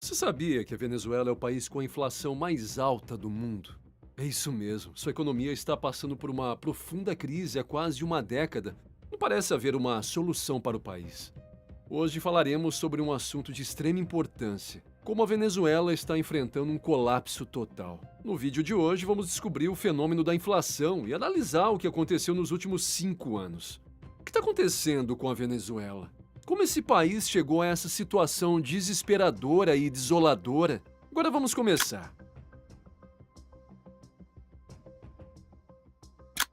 Você sabia que a Venezuela é o país com a inflação mais alta do mundo? É isso mesmo, sua economia está passando por uma profunda crise há quase uma década. Não parece haver uma solução para o país. Hoje falaremos sobre um assunto de extrema importância: como a Venezuela está enfrentando um colapso total. No vídeo de hoje vamos descobrir o fenômeno da inflação e analisar o que aconteceu nos últimos 5 anos. O que está acontecendo com a Venezuela? Como esse país chegou a essa situação desesperadora e desoladora? Agora vamos começar.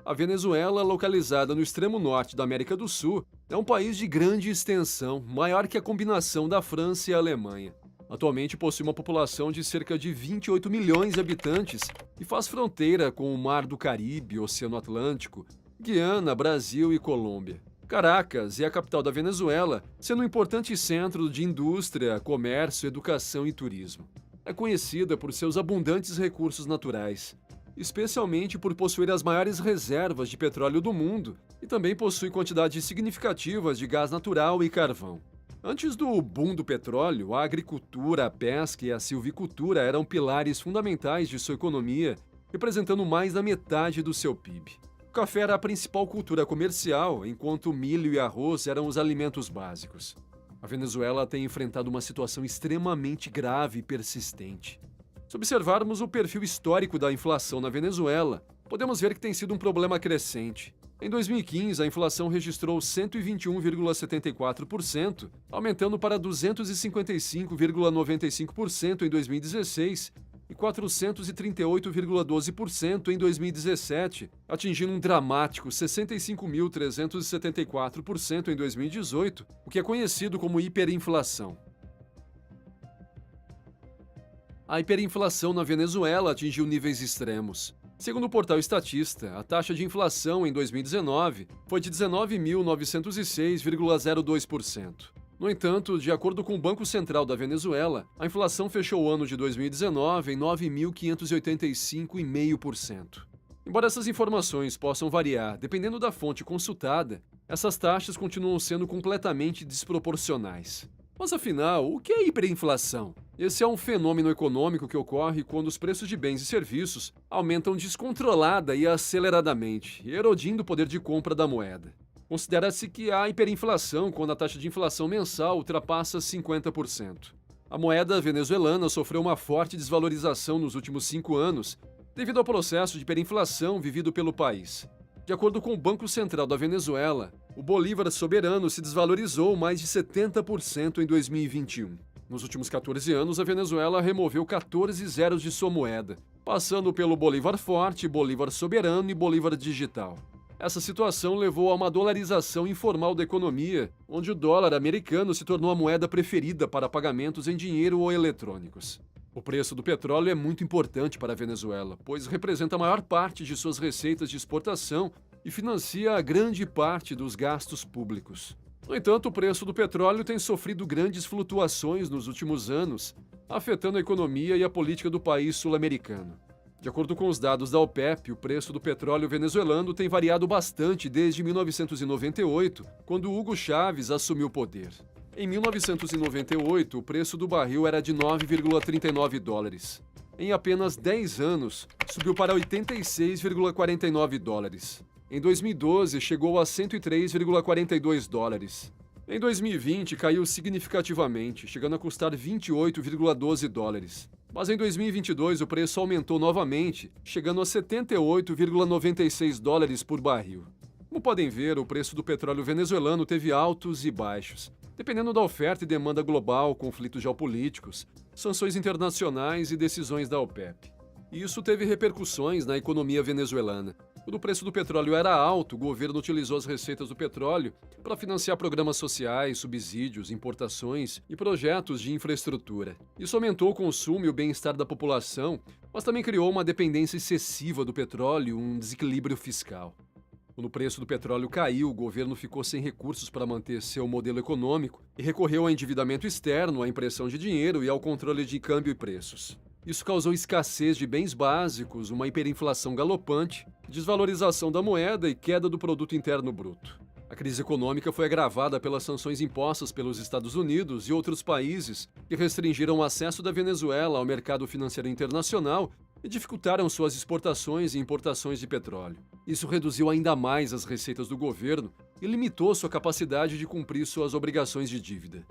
A Venezuela, localizada no extremo norte da América do Sul, é um país de grande extensão, maior que a combinação da França e a Alemanha. Atualmente possui uma população de cerca de 28 milhões de habitantes e faz fronteira com o Mar do Caribe, Oceano Atlântico, Guiana, Brasil e Colômbia. Caracas é a capital da Venezuela, sendo um importante centro de indústria, comércio, educação e turismo. É conhecida por seus abundantes recursos naturais, especialmente por possuir as maiores reservas de petróleo do mundo e também possui quantidades significativas de gás natural e carvão. Antes do boom do petróleo, a agricultura, a pesca e a silvicultura eram pilares fundamentais de sua economia, representando mais da metade do seu PIB. O café era a principal cultura comercial, enquanto o milho e arroz eram os alimentos básicos. A Venezuela tem enfrentado uma situação extremamente grave e persistente. Se observarmos o perfil histórico da inflação na Venezuela, podemos ver que tem sido um problema crescente. Em 2015, a inflação registrou 121,74%, aumentando para 255,95% em 2016 e 438,12% em 2017, atingindo um dramático 65.374% em 2018, o que é conhecido como hiperinflação. A hiperinflação na Venezuela atingiu níveis extremos. Segundo o portal Statista, a taxa de inflação em 2019 foi de 19.906,02%. No entanto, de acordo com o Banco Central da Venezuela, a inflação fechou o ano de 2019 em 9.585,5%. Embora essas informações possam variar dependendo da fonte consultada, essas taxas continuam sendo completamente desproporcionais. Mas afinal, o que é hiperinflação? Esse é um fenômeno econômico que ocorre quando os preços de bens e serviços aumentam descontrolada e aceleradamente, erodindo o poder de compra da moeda. Considera-se que há hiperinflação quando a taxa de inflação mensal ultrapassa 50%. A moeda venezuelana sofreu uma forte desvalorização nos últimos 5 anos, devido ao processo de hiperinflação vivido pelo país. De acordo com o Banco Central da Venezuela, o bolívar soberano se desvalorizou mais de 70% em 2021. Nos últimos 14 anos, a Venezuela removeu 14 zeros de sua moeda, passando pelo bolívar forte, bolívar soberano e bolívar digital. Essa situação levou a uma dolarização informal da economia, onde o dólar americano se tornou a moeda preferida para pagamentos em dinheiro ou eletrônicos. O preço do petróleo é muito importante para a Venezuela, pois representa a maior parte de suas receitas de exportação e financia a grande parte dos gastos públicos. No entanto, o preço do petróleo tem sofrido grandes flutuações nos últimos anos, afetando a economia e a política do país sul-americano. De acordo com os dados da OPEP, o preço do petróleo venezuelano tem variado bastante desde 1998, quando Hugo Chávez assumiu o poder. Em 1998, o preço do barril era de 9,39 dólares. Em apenas 10 anos, subiu para 86,49 dólares. Em 2012, chegou a 103,42 dólares. Em 2020, caiu significativamente, chegando a custar 28,12 dólares. Mas em 2022, o preço aumentou novamente, chegando a 78,96 dólares por barril. Como podem ver, o preço do petróleo venezuelano teve altos e baixos, dependendo da oferta e demanda global, conflitos geopolíticos, sanções internacionais e decisões da OPEP. E isso teve repercussões na economia venezuelana. Quando o preço do petróleo era alto, o governo utilizou as receitas do petróleo para financiar programas sociais, subsídios, importações e projetos de infraestrutura. Isso aumentou o consumo e o bem-estar da população, mas também criou uma dependência excessiva do petróleo e um desequilíbrio fiscal. Quando o preço do petróleo caiu, o governo ficou sem recursos para manter seu modelo econômico e recorreu ao endividamento externo, à impressão de dinheiro e ao controle de câmbio e preços. Isso causou escassez de bens básicos, uma hiperinflação galopante, desvalorização da moeda e queda do produto interno bruto. A crise econômica foi agravada pelas sanções impostas pelos Estados Unidos e outros países que restringiram o acesso da Venezuela ao mercado financeiro internacional e dificultaram suas exportações e importações de petróleo. Isso reduziu ainda mais as receitas do governo e limitou sua capacidade de cumprir suas obrigações de dívida.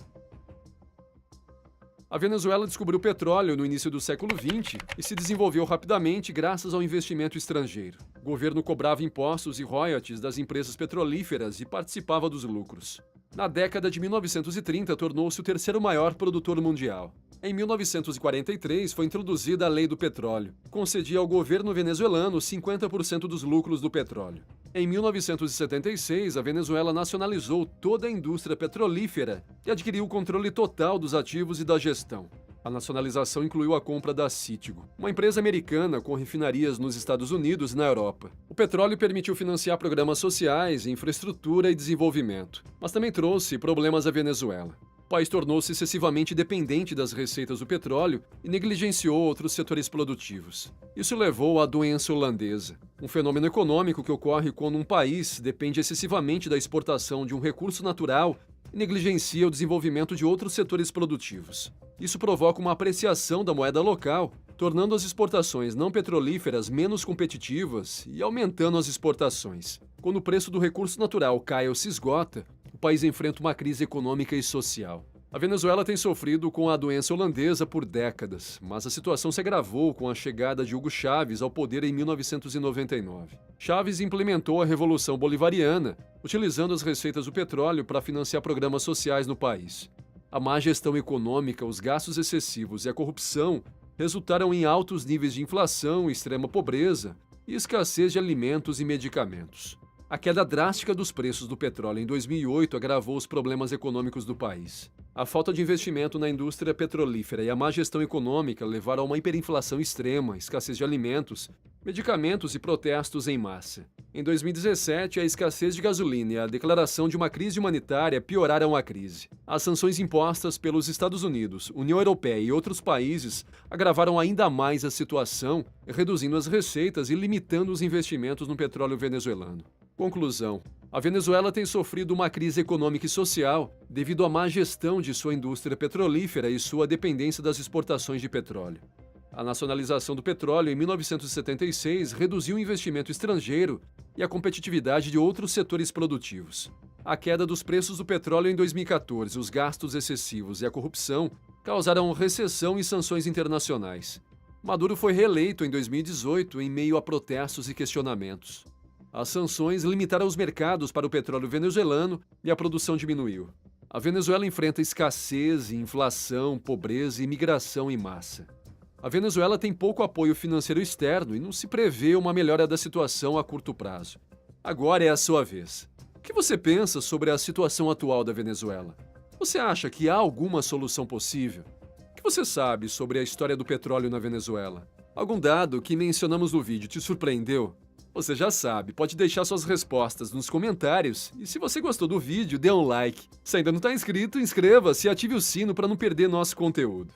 A Venezuela descobriu petróleo no início do século XX e se desenvolveu rapidamente graças ao investimento estrangeiro. O governo cobrava impostos e royalties das empresas petrolíferas e participava dos lucros. Na década de 1930, tornou-se o terceiro maior produtor mundial. Em 1943, foi introduzida a Lei do Petróleo, que concedia ao governo venezuelano 50% dos lucros do petróleo. Em 1976, a Venezuela nacionalizou toda a indústria petrolífera e adquiriu o controle total dos ativos e da gestão. A nacionalização incluiu a compra da Citgo, uma empresa americana com refinarias nos Estados Unidos e na Europa. O petróleo permitiu financiar programas sociais, infraestrutura e desenvolvimento, mas também trouxe problemas à Venezuela. O país tornou-se excessivamente dependente das receitas do petróleo e negligenciou outros setores produtivos. Isso levou à doença holandesa, um fenômeno econômico que ocorre quando um país depende excessivamente da exportação de um recurso natural e negligencia o desenvolvimento de outros setores produtivos. Isso provoca uma apreciação da moeda local, tornando as exportações não petrolíferas menos competitivas e aumentando as exportações. Quando o preço do recurso natural cai ou se esgota, o país enfrenta uma crise econômica e social. A Venezuela tem sofrido com a doença holandesa por décadas, mas a situação se agravou com a chegada de Hugo Chávez ao poder em 1999. Chávez implementou a Revolução Bolivariana, utilizando as receitas do petróleo para financiar programas sociais no país. A má gestão econômica, os gastos excessivos e a corrupção resultaram em altos níveis de inflação, extrema pobreza e escassez de alimentos e medicamentos. A queda drástica dos preços do petróleo em 2008 agravou os problemas econômicos do país. A falta de investimento na indústria petrolífera e a má gestão econômica levaram a uma hiperinflação extrema, escassez de alimentos, medicamentos e protestos em massa. Em 2017, a escassez de gasolina e a declaração de uma crise humanitária pioraram a crise. As sanções impostas pelos Estados Unidos, União Europeia e outros países agravaram ainda mais a situação, reduzindo as receitas e limitando os investimentos no petróleo venezuelano. Conclusão: a Venezuela tem sofrido uma crise econômica e social devido à má gestão de sua indústria petrolífera e sua dependência das exportações de petróleo. A nacionalização do petróleo em 1976 reduziu o investimento estrangeiro e a competitividade de outros setores produtivos. A queda dos preços do petróleo em 2014, os gastos excessivos e a corrupção causaram recessão e sanções internacionais. Maduro foi reeleito em 2018 em meio a protestos e questionamentos. As sanções limitaram os mercados para o petróleo venezuelano e a produção diminuiu. A Venezuela enfrenta escassez, inflação, pobreza e migração em massa. A Venezuela tem pouco apoio financeiro externo e não se prevê uma melhora da situação a curto prazo. Agora é a sua vez. O que você pensa sobre a situação atual da Venezuela? Você acha que há alguma solução possível? O que você sabe sobre a história do petróleo na Venezuela? Algum dado que mencionamos no vídeo te surpreendeu? Você já sabe, pode deixar suas respostas nos comentários e se você gostou do vídeo, dê um like. Se ainda não está inscrito, inscreva-se e ative o sino para não perder nosso conteúdo.